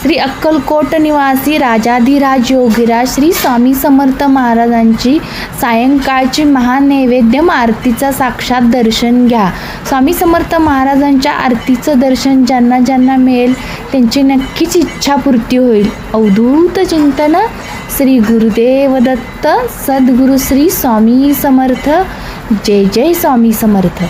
श्री अक्कलकोट निवासी राजाधिराज योगीराज श्री स्वामी समर्थ महाराजांची सायंकाळची महानैवेद्य आरतीचा साक्षात दर्शन घ्या. स्वामी समर्थ महाराजांच्या आरतीचं दर्शन ज्यांना ज्यांना मिळेल त्यांची नक्कीच इच्छापूर्ती होईल. अवधूत चिंतन. श्री गुरुदेव दत्त. सद्गुरु श्री स्वामी समर्थ. जय जय स्वामी समर्थ.